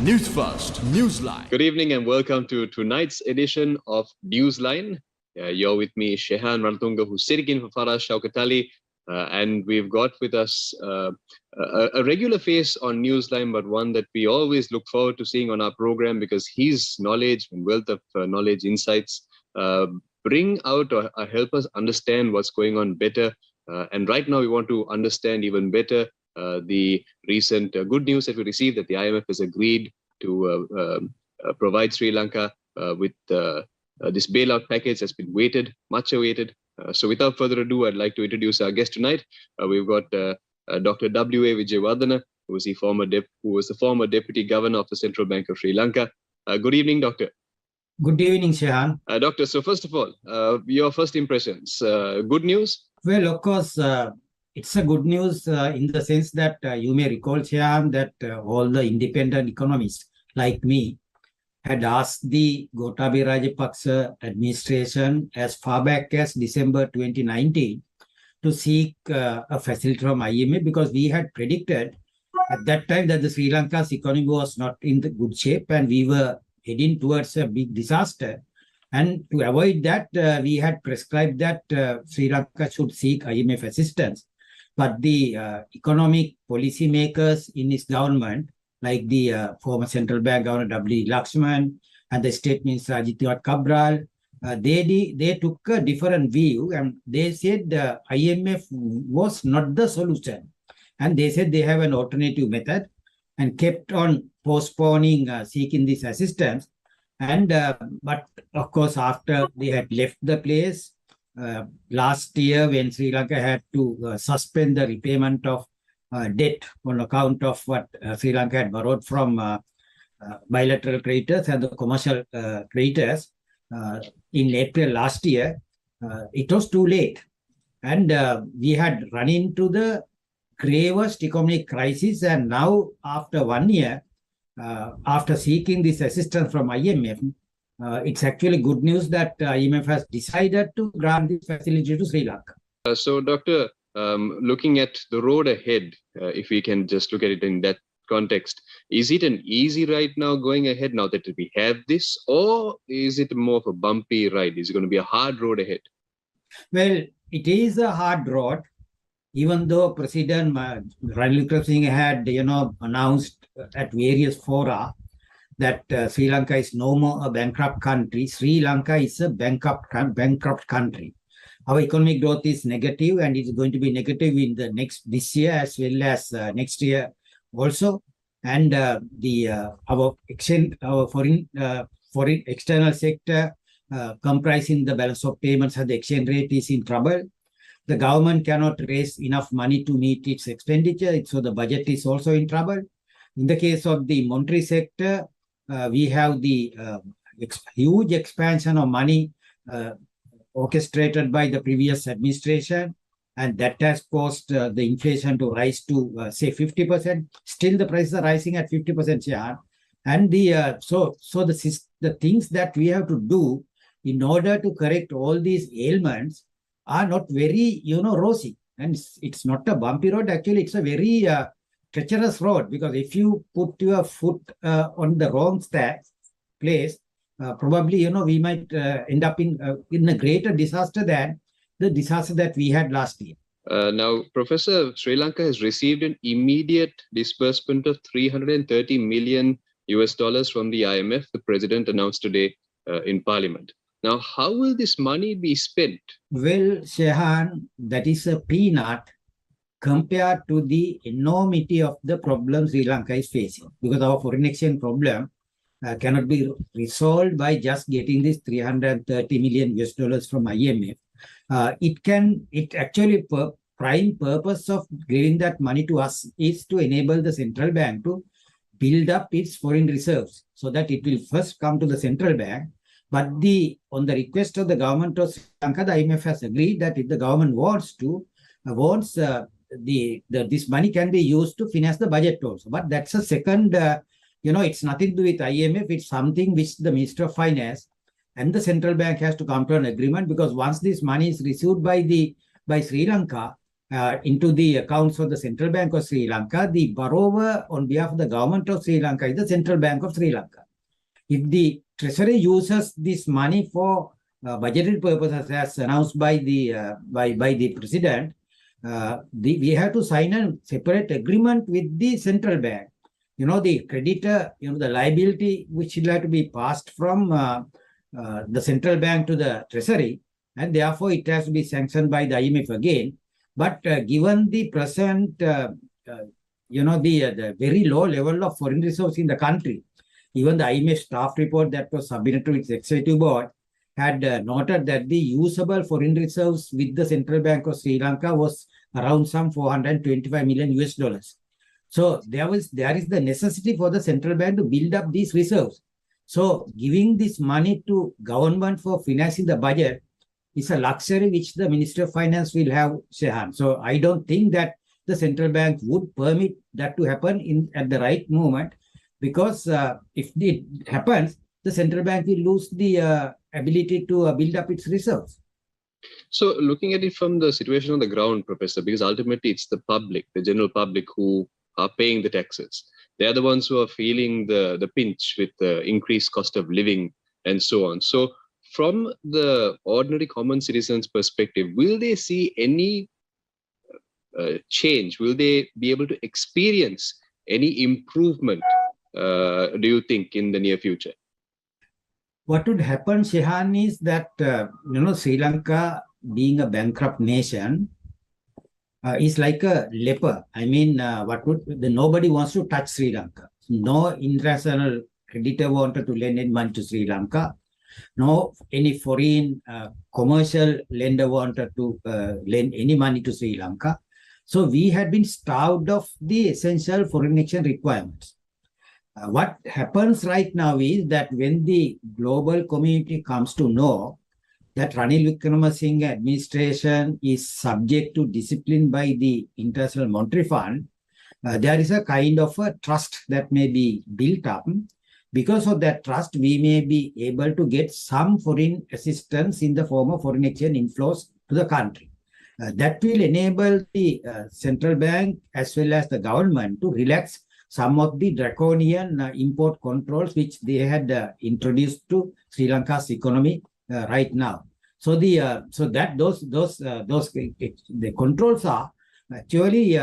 Newsfirst, Newsline. Good evening and welcome to tonight's edition of Newsline. You're with me, Shehan Rantunga, who's sitting in for Farah Shaukat Ali. And we've got with us a regular face on Newsline, but one that we always look forward to seeing on our program because his knowledge and wealth of knowledge, insights, bring out or help us understand what's going on better. And right now we want to understand even better the recent good news that we received that the IMF has agreed to provide Sri Lanka with this bailout package that's been much awaited. So without further ado, I'd like to introduce our guest tonight. We've got Dr. Wijewardena, who was the former Deputy Governor of the Central Bank of Sri Lanka. Good evening, Doctor. Good evening, Shehan. Doctor, so first of all, your first impressions. Good news? Well, of course, it's a good news in the sense that you may recall, Shehan, that all the independent economists like me had asked the Gotabaya Rajapaksa administration as far back as December 2019 to seek a facility from IMF because we had predicted at that time that the Sri Lanka's economy was not in the good shape and we were heading towards a big disaster. And to avoid that, we had prescribed that Sri Lanka should seek IMF assistance. But the economic policy makers in its government, like the former Central Bank Governor W. Lakshman and the State Minister Ajit Cabral, they took a different view and they said the IMF was not the solution. And they said they have an alternative method and kept on postponing seeking this assistance. And but of course, after they had left the place, last year when Sri Lanka had to suspend the repayment of debt on account of what Sri Lanka had borrowed from bilateral creditors and the commercial creditors in April last year, it was too late. And we had run into the gravest economic crisis. And now, after 1 year, after seeking this assistance from IMF, it's actually good news that IMF has decided to grant this facility to Sri Lanka. So, Doctor, looking at the road ahead, if we can just look at it in that context, is it an easy ride now going ahead now that we have this, or is it more of a bumpy ride? Is it going to be a hard road ahead? Well, it is a hard road, even though President Ranil Wickremesinghe had, announced at various fora that Sri Lanka is no more a bankrupt country. Sri Lanka is a bankrupt country. Our economic growth is negative, and it's going to be negative in this year as well as next year also. And our foreign external sector, comprising the balance of payments and the exchange rate, is in trouble. The government cannot raise enough money to meet its expenditure, so the budget is also in trouble. In the case of the monetary sector, we have the huge expansion of money orchestrated by the previous administration, and that has caused the inflation to rise to say 50%. Still, the prices are rising at 50%. Yeah. And the things that we have to do in order to correct all these ailments are not very rosy, and it's not a bumpy road. Actually, it's a very treacherous road, because if you put your foot on the wrong place, probably we might end up in a greater disaster than the disaster that we had last year. Now, Professor, Sri Lanka has received an immediate disbursement of $330 million from the IMF. The president announced today in Parliament. Now, how will this money be spent? Well, Shehan, that is a peanut compared to the enormity of the problem Sri Lanka is facing, because our foreign exchange problem cannot be resolved by just getting this $330 million from IMF. Prime purpose of giving that money to us is to enable the central bank to build up its foreign reserves, so that it will first come to the central bank. But on the request of the government of Sri Lanka, the IMF has agreed that if the government this money can be used to finance the budget also. But that's a second, it's nothing to do with IMF. It's something which the Minister of Finance and the central bank has to come to an agreement, because once this money is received by Sri Lanka, into the accounts of the Central Bank of Sri Lanka, the borrower on behalf of the government of Sri Lanka is the Central Bank of Sri Lanka. If the Treasury uses this money for budgetary purposes as announced by the President, we have to sign a separate agreement with the Central Bank. The creditor, the liability which will have to be passed from the Central Bank to the Treasury, and therefore it has to be sanctioned by the IMF again. But given the present, the very low level of foreign reserves in the country, even the IMF staff report that was submitted to its executive board had noted that the usable foreign reserves with the Central Bank of Sri Lanka was around some 425 million US dollars. So there is the necessity for the Central Bank to build up these reserves. So giving this money to government for financing the budget is a luxury which the Ministry of Finance will have, Shehan. So I don't think that the Central Bank would permit that to happen at the right moment, because if it happens, the Central Bank will lose the ability to build up its reserves. So looking at it from the situation on the ground, Professor, because ultimately it's the public, the general public who are paying the taxes. They're the ones who are feeling the pinch with the increased cost of living and so on. So from the ordinary common citizen's perspective, will they see any change? Will they be able to experience any improvement, do you think, in the near future? What would happen, Shehan, is that, Sri Lanka being a bankrupt nation is like a leper. I mean, nobody wants to touch Sri Lanka. No international creditor wanted to lend any money to Sri Lanka. No, any foreign commercial lender wanted to lend any money to Sri Lanka. So we had been starved of the essential foreign exchange requirements. What happens right now is that when the global community comes to know that Ranil Wickremesinghe administration is subject to discipline by the International Monetary Fund, there is a kind of a trust that may be built up. Because of that trust, we may be able to get some foreign assistance in the form of foreign exchange inflows to the country. That will enable the central bank as well as the government to relax some of the draconian import controls which they had introduced to Sri Lanka's economy right now. So the controls are actually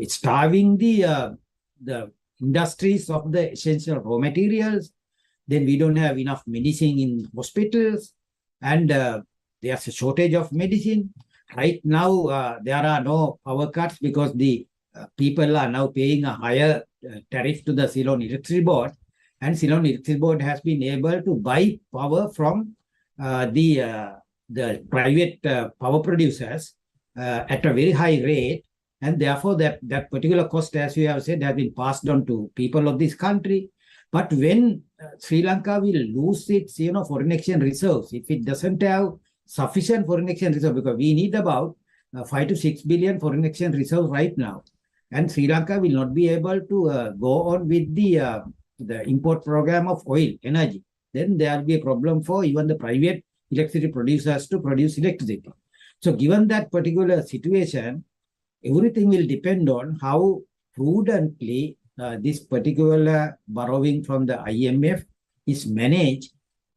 starving the industries of the essential raw materials. Then we don't have enough medicine in hospitals, and there's a shortage of medicine. Right now, there are no power cuts because the people are now paying a higher tariff to the Ceylon Electricity Board, and Ceylon Electricity Board has been able to buy power from the private power producers at a very high rate, and therefore that particular cost, as you have said, has been passed on to people of this country. But when Sri Lanka will lose its foreign exchange reserves, if it doesn't have sufficient foreign exchange reserve, because we need about 5 to 6 billion foreign exchange reserves right now, and Sri Lanka will not be able to go on with the import program of oil, energy, then there will be a problem for even the private electricity producers to produce electricity. So given that particular situation, everything will depend on how prudently this particular borrowing from the IMF is managed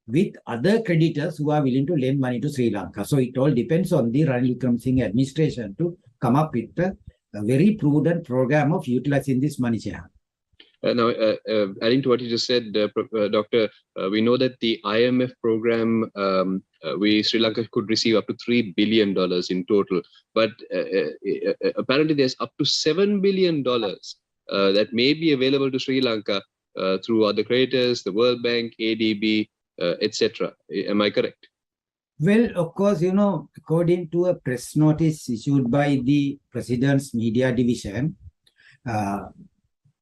with other creditors who are willing to lend money to Sri Lanka. So it all depends on the Ranil Wickremesinghe administration to come up with a very prudent program of utilizing this money. Now, adding to what you just said, Doctor, we know that the IMF program, Sri Lanka could receive up to $3 billion in total, but apparently there's up to $7 billion that may be available to Sri Lanka through other creditors, the World Bank, ADB, etc. Am I correct? Well, of course, according to a press notice issued by the President's Media Division,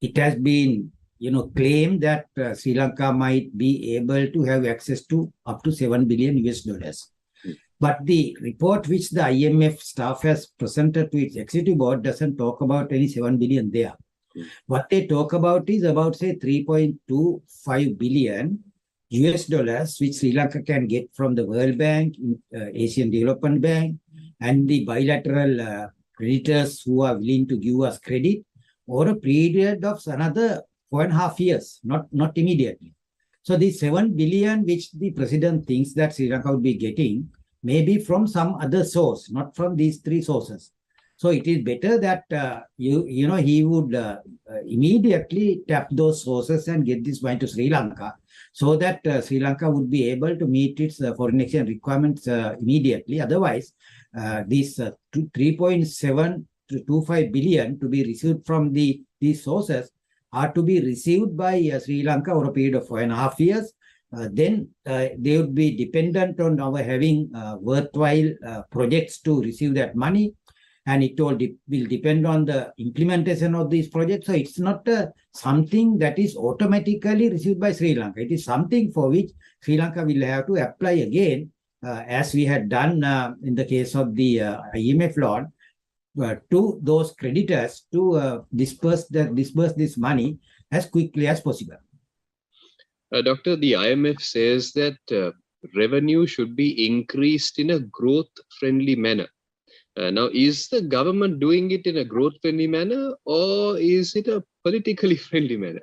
it has been, claimed that Sri Lanka might be able to have access to up to $7 billion US dollars. But the report which the IMF staff has presented to its executive board doesn't talk about any 7 billion there. What they talk about is about, say, 3.25 billion US dollars, which Sri Lanka can get from the World Bank, Asian Development Bank, and the bilateral creditors who are willing to give us credit over a period of another 4.5 years, not immediately. So the 7 billion which the president thinks that Sri Lanka would be getting may be from some other source, not from these three sources. So it is better that he would immediately tap those sources and get this money to Sri Lanka, so that Sri Lanka would be able to meet its foreign exchange requirements immediately. Otherwise, these 3.725 billion to be received from these sources are to be received by Sri Lanka over a period of 4.5 years. Then they would be dependent on our having worthwhile projects to receive that money. And it all will depend on the implementation of these projects. So it's not something that is automatically received by Sri Lanka. It is something for which Sri Lanka will have to apply again, as we had done in the case of the IMF loan, to those creditors to disperse this money as quickly as possible. Doctor, the IMF says that revenue should be increased in a growth-friendly manner. Now, is the government doing it in a growth-friendly manner, or is it a politically friendly manner?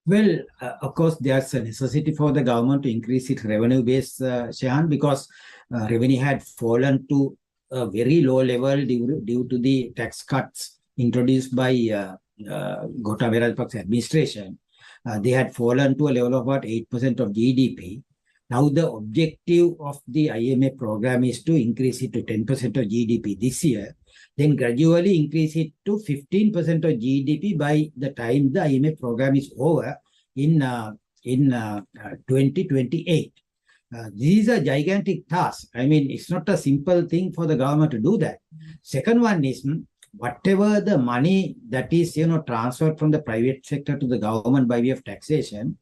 Well, of course, there's a necessity for the government to increase its revenue base, Shehan, because revenue had fallen to a very low level due to the tax cuts introduced by Gotabaya Rajapaksa administration. They had fallen to a level of about 8% of GDP. Now the objective of the IMF program is to increase it to 10% of GDP this year, then gradually increase it to 15% of GDP by the time the IMF program is over in 2028. This is a gigantic task. I mean, it's not a simple thing for the government to do that. Second one is, whatever the money that is transferred from the private sector to the government by way of taxation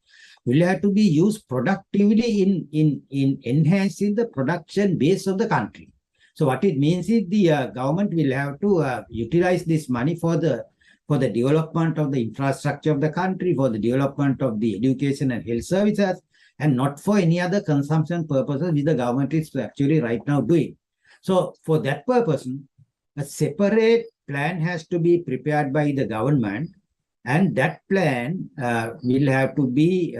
will have to be used productively in enhancing the production base of the country. So what it means is the government will have to utilize this money for the development of the infrastructure of the country, for the development of the education and health services, and not for any other consumption purposes which the government is actually right now doing. So for that purpose, a separate plan has to be prepared by the government, and that plan will have to be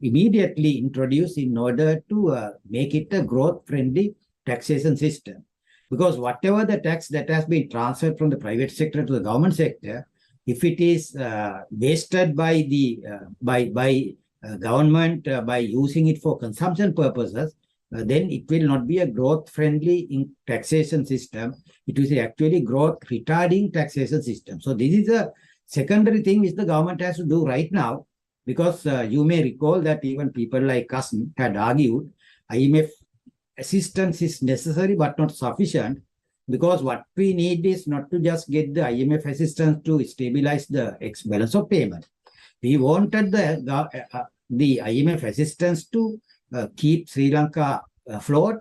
immediately introduced in order to make it a growth-friendly taxation system. Because whatever the tax that has been transferred from the private sector to the government sector, if it is wasted by the government by using it for consumption purposes, then it will not be a growth-friendly taxation system. It is actually growth-retarding taxation system. So this is a secondary thing which the government has to do right now, because you may recall that even people like us had argued IMF assistance is necessary but not sufficient, because what we need is not to just get the IMF assistance to stabilize the balance of payment. We wanted the IMF assistance to keep Sri Lanka afloat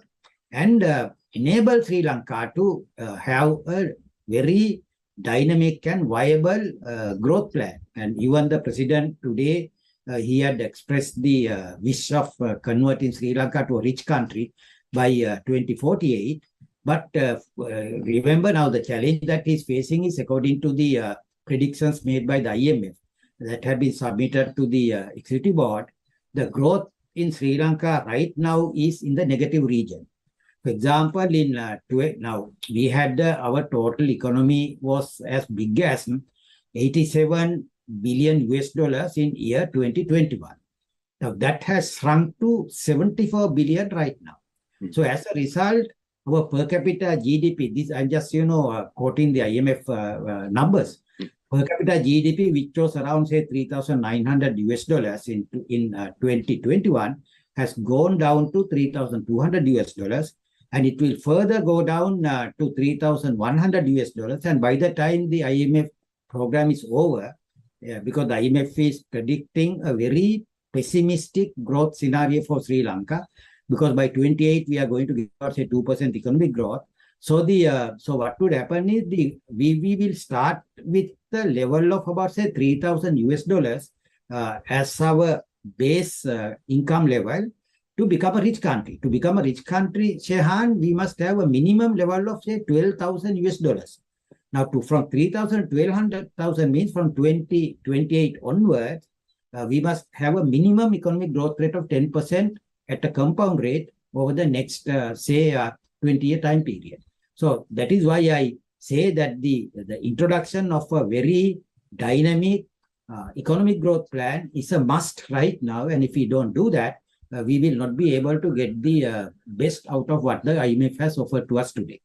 and enable Sri Lanka to have a very dynamic and viable growth plan. And even the president today, he had expressed the wish of converting Sri Lanka to a rich country by 2048. But remember now, the challenge that he's facing is, according to the predictions made by the IMF that have been submitted to the executive board, the growth in Sri Lanka right now is in the negative region. For example, now we had our total economy was as big as 87 billion US dollars in year 2021. Now that has shrunk to 74 billion right now. So as a result, our per capita GDP, this I'm just quoting the IMF numbers. Per capita GDP, which was around say 3,900 US dollars in 2021, has gone down to 3,200 US dollars. And it will further go down to 3,100 US dollars. And by the time the IMF program is over, because the IMF is predicting a very pessimistic growth scenario for Sri Lanka, because by 28 we are going to get say 2% economic growth. So so what would happen is we will start with the level of about say 3,000 US dollars as our base income level to become a rich country. To become a rich country, Shehan, we must have a minimum level of say 12,000 US dollars. Now, from 3,000 to 1,200,000 means from 2028 onwards, we must have a minimum economic growth rate of 10% at a compound rate over the next, 20-year time period. So that is why I say that the introduction of a very dynamic economic growth plan is a must right now. And if we don't do that, we will not be able to get the best out of what the IMF has offered to us today.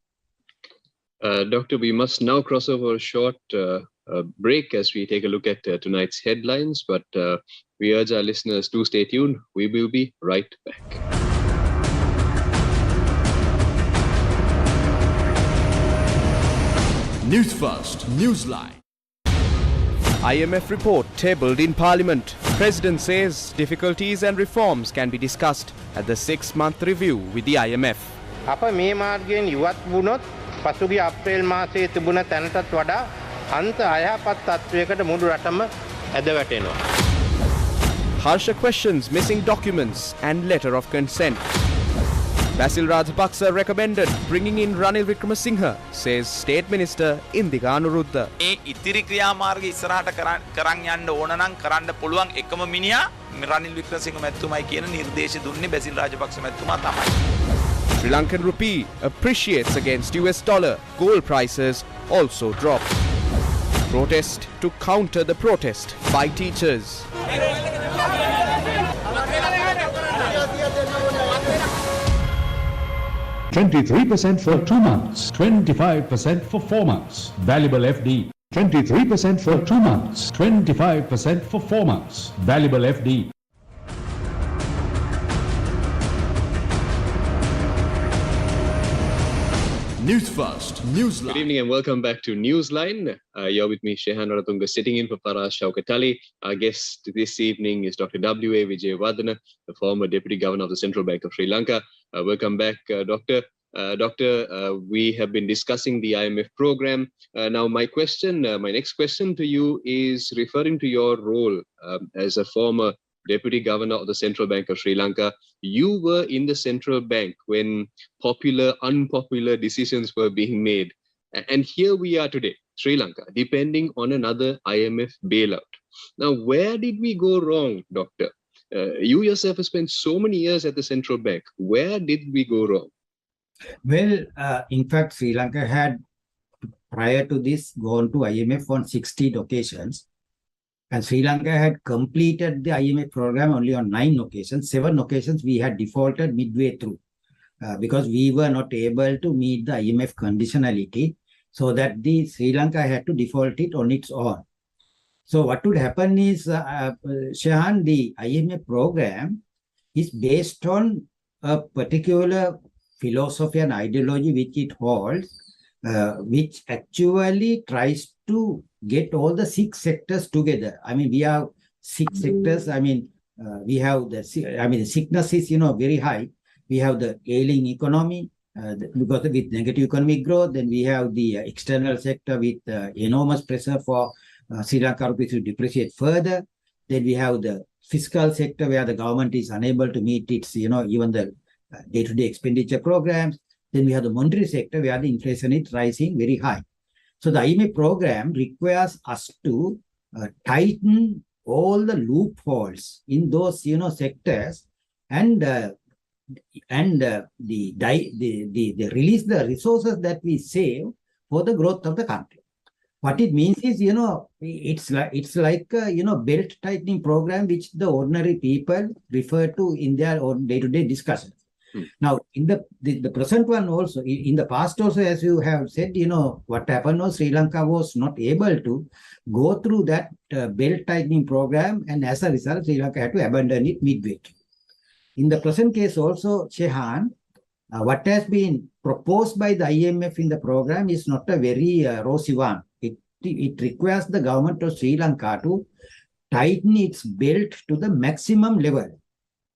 Doctor, we must now cross over a short break as we take a look at tonight's headlines, but we urge our listeners to stay tuned. We will be right back. Newsfirst, Newsline. IMF report tabled in Parliament. President says difficulties and reforms can be discussed at the 6-month review with the IMF. අප මේ මාර්ගයෙන් ඉවත් වුණොත් පසුගිය අප්‍රේල් මාසයේ තිබුණ තැනටත් වඩා අන්ත අයහපත් තත්වයකට මුළු රටම ඇද වැටෙනවා. Harsher questions, missing documents and letter of consent. Basil Rajapaksa recommended bringing in Ranil Wickremesinghe, says State Minister Indika Anuruddha. මේ ඉතිරි ක්‍රියාමාර්ග ඉස්සරහට කරන් යන්න ඕන නම් කරන්න පුළුවන් එකම මිනිහා රනිල් වික්‍රමසිංහ මැතිතුමයි කියන නිර්දේශ දුන්නේ බැසිල් රාජපක්ෂ මැතිතුමා තමයි. Sri Lankan rupee appreciates against US dollar. Gold prices also drop. Protest to counter the protest by teachers. $23% for 2 months, 25% for 4 months. Valuable FD. 23% for 2 months, 25% for 4 months. Valuable FD. Newsfirst, Newsline. Good evening and welcome back to Newsline. You're with me, Shehan Ranatunga, sitting in for Farah Shaukat Ali. Our guest this evening is Dr. Wijewardena, the former Deputy Governor of the Central Bank of Sri Lanka. Welcome back, Doctor. Doctor, we have been discussing the IMF program. Now, my next question to you is referring to your role as a former Deputy Governor of the Central Bank of Sri Lanka. You were in the Central Bank when popular, unpopular decisions were being made. And here we are today, Sri Lanka, depending on another IMF bailout. Now, where did we go wrong, Doctor? You yourself have spent so many years at the Central Bank. Where did we go wrong? Well, in fact, Sri Lanka had, prior to this, gone to IMF on 16 occasions. And Sri Lanka had completed the IMF program only on 9 occasions. 7 occasions we had defaulted midway through because we were not able to meet the IMF conditionality, so that the Sri Lanka had to default it on its own. So what would happen is, Shahan, the IMF program is based on a particular philosophy and ideology which it holds, which actually tries to get all the 6 sectors together. I mean, we have 6 sectors. I mean, we have the sickness is, very high. We have the ailing economy because with negative economic growth. Then we have the external sector with enormous pressure for Sri Lanka rupee to depreciate further. Then we have the fiscal sector where the government is unable to meet its, even the day-to-day expenditure programs. Then we have the monetary sector where the inflation is rising very high. So the IMF program requires us to tighten all the loopholes in those, sectors, and release the resources that we save for the growth of the country. What it means is, it's like a, belt tightening program which the ordinary people refer to in their own day-to-day discussions. Now, in the present one also, in the past also, as you have said, what happened was Sri Lanka was not able to go through that belt tightening program, and as a result, Sri Lanka had to abandon it midway. In the present case also, Shehan, what has been proposed by the IMF in the program is not a very rosy one. It requires the government of Sri Lanka to tighten its belt to the maximum level.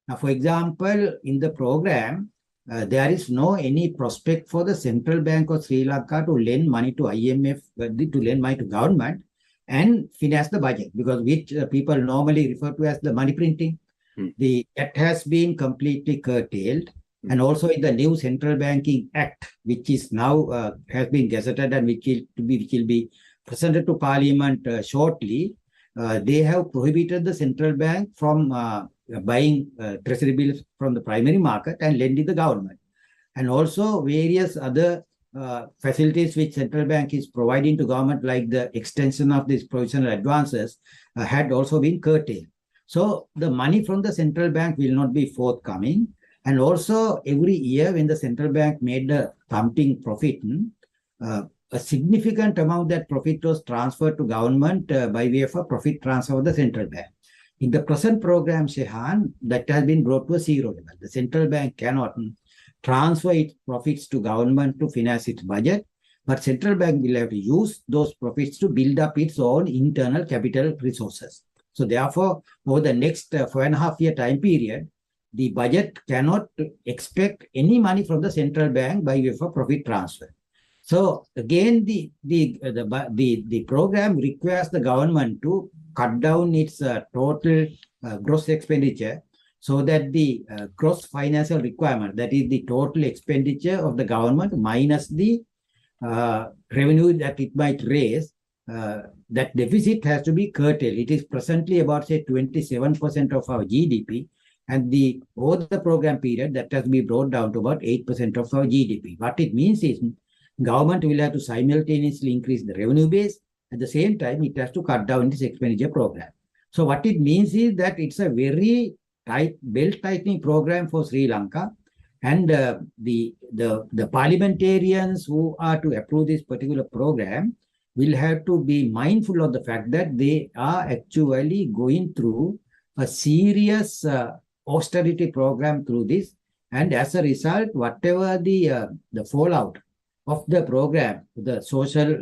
Now, for example, in the program, there is no any prospect for the Central Bank of Sri Lanka to lend money to IMF, to lend money to government and finance the budget, because which people normally refer to as the money printing. That has been completely curtailed. And also in the new Central Banking Act, which is now has been gazetted and which will be presented to Parliament shortly, they have prohibited the central bank from buying treasury bills from the primary market and lending the government. And also various other facilities which central bank is providing to government, like the extension of these provisional advances, had also been curtailed. So the money from the central bank will not be forthcoming. And also every year when the central bank made a thumping profit, a significant amount that profit was transferred to government by way of a profit transfer of the central bank. In the present program, Shehan, that has been brought to a zero level. The central bank cannot transfer its profits to government to finance its budget, but central bank will have to use those profits to build up its own internal capital resources. So therefore, over the next 4.5 year time period, the budget cannot expect any money from the central bank by way of a profit transfer. So again, the program requires the government to cut down its total gross expenditure, so that the gross financial requirement, that is the total expenditure of the government minus the revenue that it might raise, that deficit has to be curtailed. It is presently about, say, 27% of our GDP, and over the program period, that has to be brought down to about 8% of our GDP. What it means is government will have to simultaneously increase the revenue base. At the same time, it has to cut down its expenditure program. So what it means is that it's a very tight belt-tightening program for Sri Lanka, and the parliamentarians who are to approve this particular program will have to be mindful of the fact that they are actually going through a serious austerity program through this, and as a result, whatever the fallout of the program, the social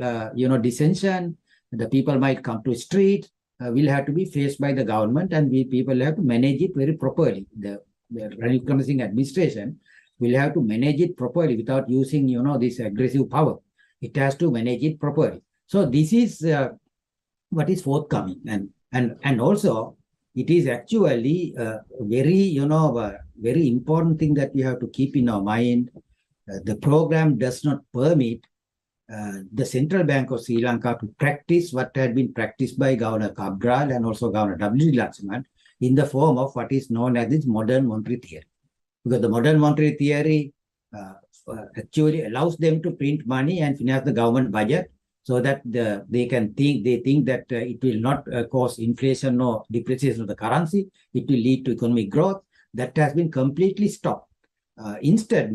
dissension, the people might come to street, will have to be faced by the government, and people have to manage it very properly. The Ranil Wickremesinghe administration will have to manage it properly without using this aggressive power. It has to manage it properly. So this is what is forthcoming, and also it is actually a very very important thing that we have to keep in our mind. The program does not permit the Central Bank of Sri Lanka to practice what had been practiced by Governor Cabral and also Governor W. Lakshman in the form of what is known as this modern monetary theory. Because the modern monetary theory actually allows them to print money and finance the government budget, so that they think that it will not cause inflation or depreciation of the currency. It will lead to economic growth. That has been completely stopped. Instead,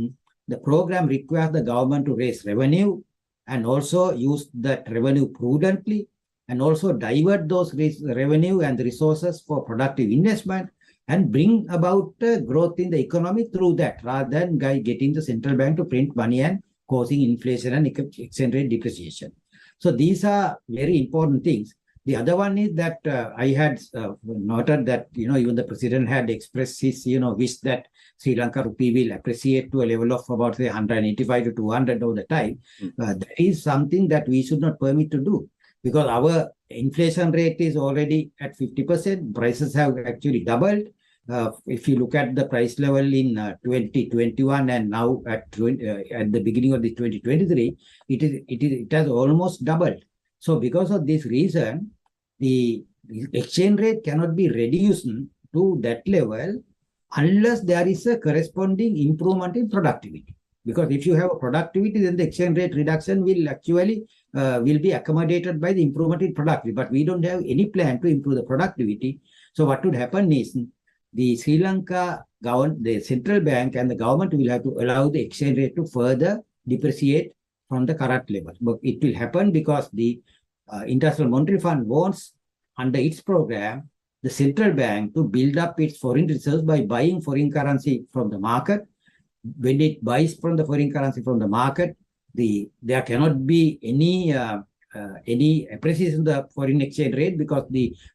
the program requires the government to raise revenue and also use that revenue prudently, and also divert those revenue and resources for productive investment, and bring about growth in the economy through that, rather than getting the central bank to print money and causing inflation and exchange rate depreciation. So these are very important things. The other one is that I had noted that even the president had expressed his wish that Sri Lanka rupee will appreciate to a level of about, say, 185 to 200 over the time. That is something that we should not permit to do, because our inflation rate is already at 50%. Prices have actually doubled. If you look at the price level in 2021 and now at the beginning of the 2023, it has almost doubled. So because of this reason, the exchange rate cannot be reduced to that level unless there is a corresponding improvement in productivity. Because if you have a productivity, then the exchange rate reduction will actually will be accommodated by the improvement in productivity. But we don't have any plan to improve the productivity. So what would happen is the Sri Lanka government, the central bank and the government will have to allow the exchange rate to further depreciate from the current level. But it will happen because the International Monetary Fund wants, under its program, the central bank to build up its foreign reserves by buying foreign currency from the market. When it buys from the foreign currency from the market, there cannot be any appreciation of the foreign exchange rate, because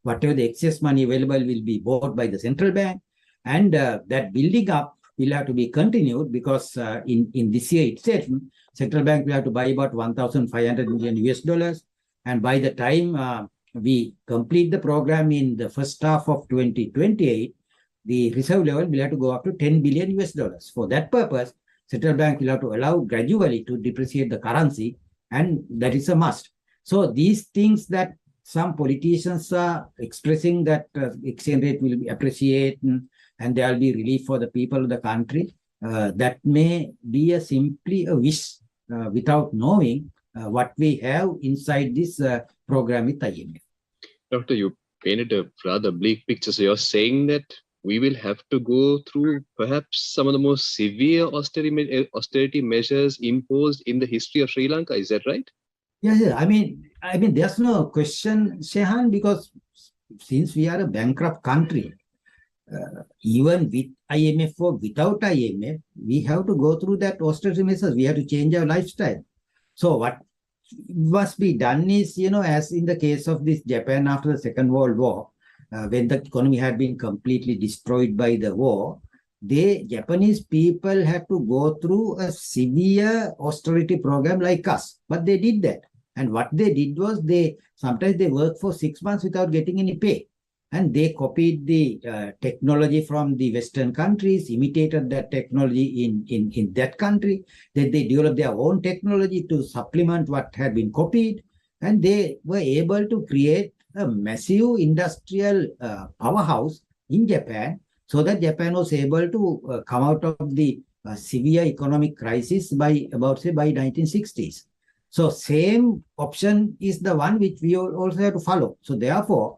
whatever the excess money available will be bought by the central bank, and that building up will have to be continued, because in this year itself, central bank will have to buy about $1,500 million, and by the time we complete the program in the first half of 2028, the reserve level will have to go up to 10 billion US dollars. For that purpose, central bank will have to allow gradually to depreciate the currency, and that is a must. So these things that some politicians are expressing, that exchange rate will appreciate and there will be relief for the people of the country, that may be simply a wish without knowing what we have inside this program with IMF. Doctor, you painted a rather bleak picture. So you're saying that we will have to go through perhaps some of the most severe austerity measures imposed in the history of Sri Lanka. Is that right? Yeah. I mean, there's no question, Shehan, because since we are a bankrupt country, even with IMF or without IMF, we have to go through that austerity measures. We have to change our lifestyle. So what must be done is, as in the case of this Japan after the Second World War, when the economy had been completely destroyed by the war, Japanese people had to go through a severe austerity program like us. But they did that. And what they did was sometimes they worked for 6 months without getting any pay. And they copied the technology from the Western countries, imitated that technology in that country. Then they developed their own technology to supplement what had been copied. And they were able to create a massive industrial powerhouse in Japan, so that Japan was able to come out of the severe economic crisis by 1960s. So same option is the one which we also have to follow. So therefore,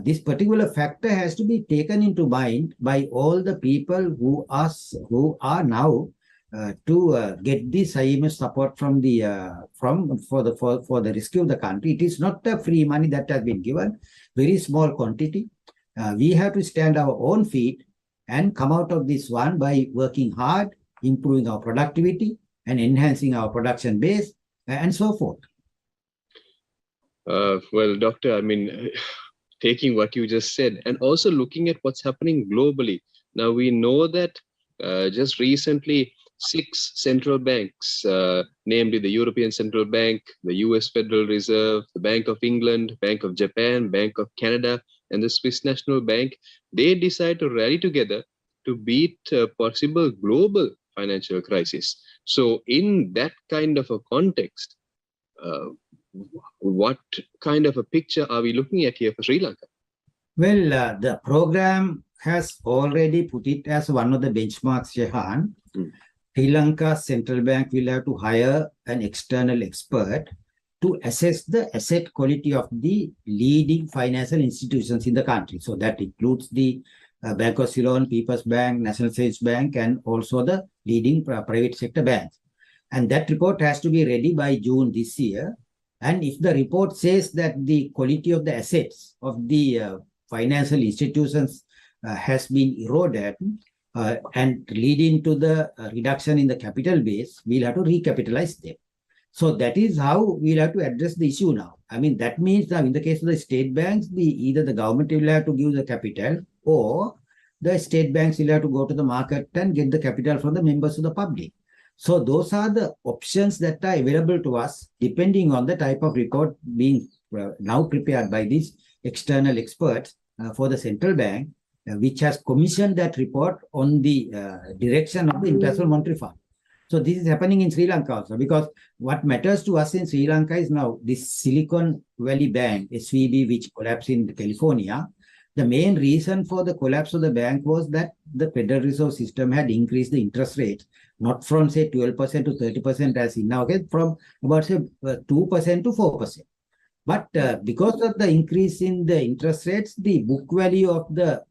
this particular factor has to be taken into mind by all the people who are now to get this IMF support from the for the rescue of the country. It is not the free money that has been given, very small quantity. We have to stand our own feet and come out of this one by working hard, improving our productivity and enhancing our production base and so forth. Well, Doctor, I mean, taking what you just said and also looking at what's happening globally. Now, we know that just recently, 6 central banks, namely the European Central Bank, the US Federal Reserve, the Bank of England, Bank of Japan, Bank of Canada, and the Swiss National Bank, they decide to rally together to beat a possible global financial crisis. So in that kind of a context, what kind of a picture are we looking at here for Sri Lanka? Well, the program has already put it as one of the benchmarks, Shehan. Sri Lanka's central bank will have to hire an external expert to assess the asset quality of the leading financial institutions in the country. So that includes the Bank of Ceylon, People's Bank, National Savings Bank, and also the leading private sector banks. And that report has to be ready by June this year. And if the report says that the quality of the assets of the financial institutions has been eroded and leading to the reduction in the capital base, we'll have to recapitalize them. So that is how we'll have to address the issue now. I mean, that means now in the case of the state banks, either the government will have to give the capital or the state banks will have to go to the market and get the capital from the members of the public. So those are the options that are available to us depending on the type of report being now prepared by these external experts for the central bank, which has commissioned that report on the direction of the International Monetary Fund. So this is happening in Sri Lanka also, because what matters to us in Sri Lanka is now this Silicon Valley Bank, SVB, which collapsed in California. The main reason for the collapse of the bank was that the Federal Reserve System had increased the interest rate, not from say 12% to 30% as in now, okay, from about say 2% to 4%. But because of the increase in the interest rates, the book value of the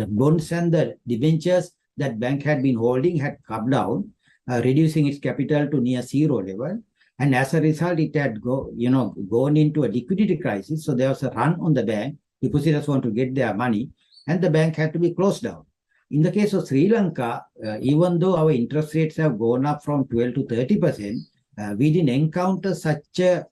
bonds and the debentures that bank had been holding had come down, reducing its capital to near zero level. And as a result, it had gone into a liquidity crisis. So there was a run on the bank. Depositors want to get their money, and the bank had to be closed down. In the case of Sri Lanka, even though our interest rates have gone up from 12 to 30%, we didn't encounter such a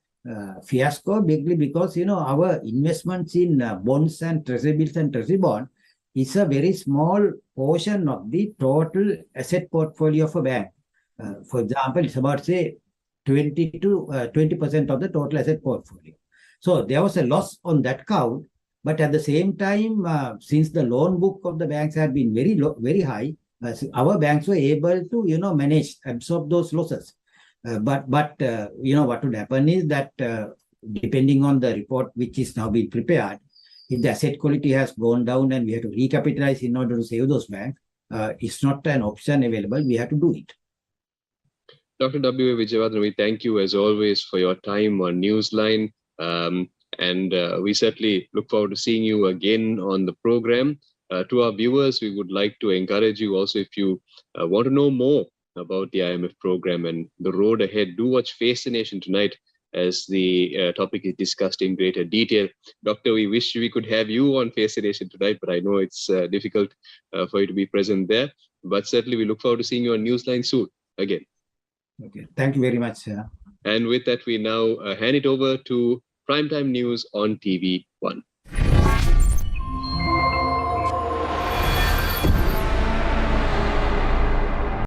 fiasco, bigly because our investments in bonds and treasury bills and treasury bond is a very small portion of the total asset portfolio of a bank. For example, it's about say 20% of the total asset portfolio. So there was a loss on that count, But at the same time, since the loan book of the banks had been very low, very high, so our banks were able to, manage, absorb those losses. But what would happen is that depending on the report which is now being prepared, if the asset quality has gone down and we have to recapitalize in order to save those banks, it's not an option available. We have to do it. Dr. W. Wijewardena, we thank you as always for your time on Newsline. And we certainly look forward to seeing you again on the program. To our viewers, we would like to encourage you also, if you want to know more about the IMF program and the road ahead, do watch Face the Nation tonight as the topic is discussed in greater detail. Doctor, we wish we could have you on Face the Nation tonight, but I know it's difficult for you to be present there. But certainly we look forward to seeing you on Newsline soon again. Okay, thank you very much. And with that, we now hand it over to Primetime News on TV1.